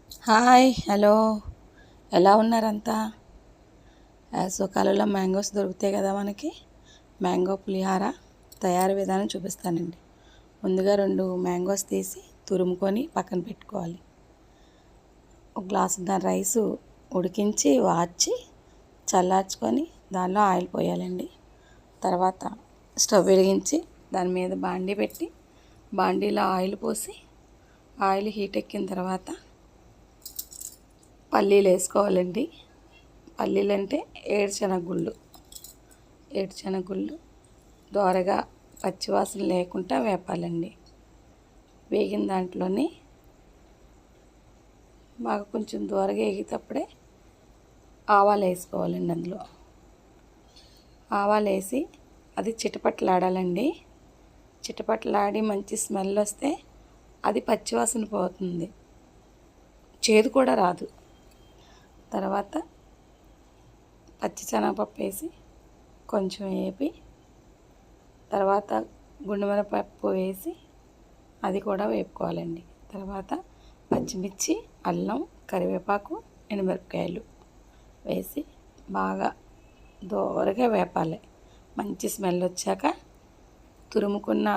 Hi hello ఎలా ఉన్నారంతా? వేసవికాలంలో mangoes దొరుకుతాయి కదా మనకి. మ్యాంగో పులిహార తయారీ విధానం చూపిస్తానండి. ముందుగా 2 మ్యాంగోస్ తీసి తురుముకొని పక్కన పెట్టుకోవాలి. ఒక గ్లాసున్నర రైసు ఉడికించి వార్చి చల్లార్చుకొని దానిలో ఆయిల్ పోయాలండి. తర్వాత స్టవ్ వెలిగించి దాని మీద బాండీ పెట్టి బాండీలో ఆయిల్ పోసి ఆయిల్ హీట్ ఎక్కిన తర్వాత పల్లీలు వేసుకోవాలండి. పల్లీలు అంటే ఏడుశనగగుళ్ళు దోరగా పచ్చివాసన లేకుండా వేపాలండి. వేగిన దాంట్లోని బాగా కొంచెం దోరగా వేగేటప్పుడే ఆవాలు వేసుకోవాలండి. అందులో ఆవాలు వేసి అది చిటపట్లాడాలండి. చిటపట్లాడి మంచి స్మెల్ వస్తే అది పచ్చివాసన పోతుంది, చేదు కూడా రాదు. తర్వాత పచ్చిశనగపప్పు వేసి కొంచెం వేపి తర్వాత గుండుమిరపప్పు వేసి అది కూడా వేపుకోవాలండి. తర్వాత పచ్చిమిర్చి, అల్లం, కరివేపాకు, ఎండుమిరపకాయలు వేసి బాగా దోరగా వేపాలి. మంచి స్మెల్ వచ్చాక తురుముకున్న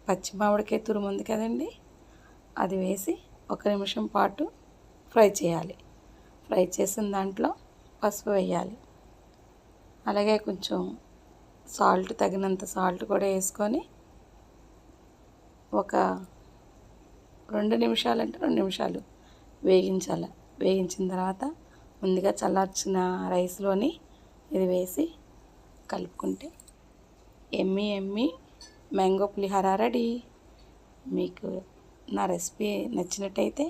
పచ్చి మామిడికాయ తురుము ఉంది కదండి, అది వేసి 1 నిమిషం పాటు ఫ్రై చేయాలి. ఫ్రై చేసిన దాంట్లో పసుపు వేయాలి. అలాగే కొంచెం తగినంత సాల్ట్ కూడా వేసుకొని ఒక 2 నిమిషాలు వేగించాలి. వేగించిన తర్వాత ముందుగా చల్లార్చిన రైస్లోని ఇది వేసి కలుపుకుంటే ఎమ్మి మ్యాంగో పులిహోర రెడీ. మీకు నా రెసిపీ నచ్చినట్టయితే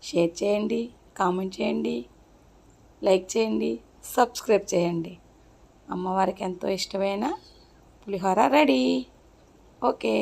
షేర్ చేయండి, కామెంట్ చేయండి, లైక్ చేయండి, సబ్స్క్రైబ్ చేయండి. అమ్మవారికి ఎంతో ఇష్టమైన పులిహోర రెడీ. ఓకే.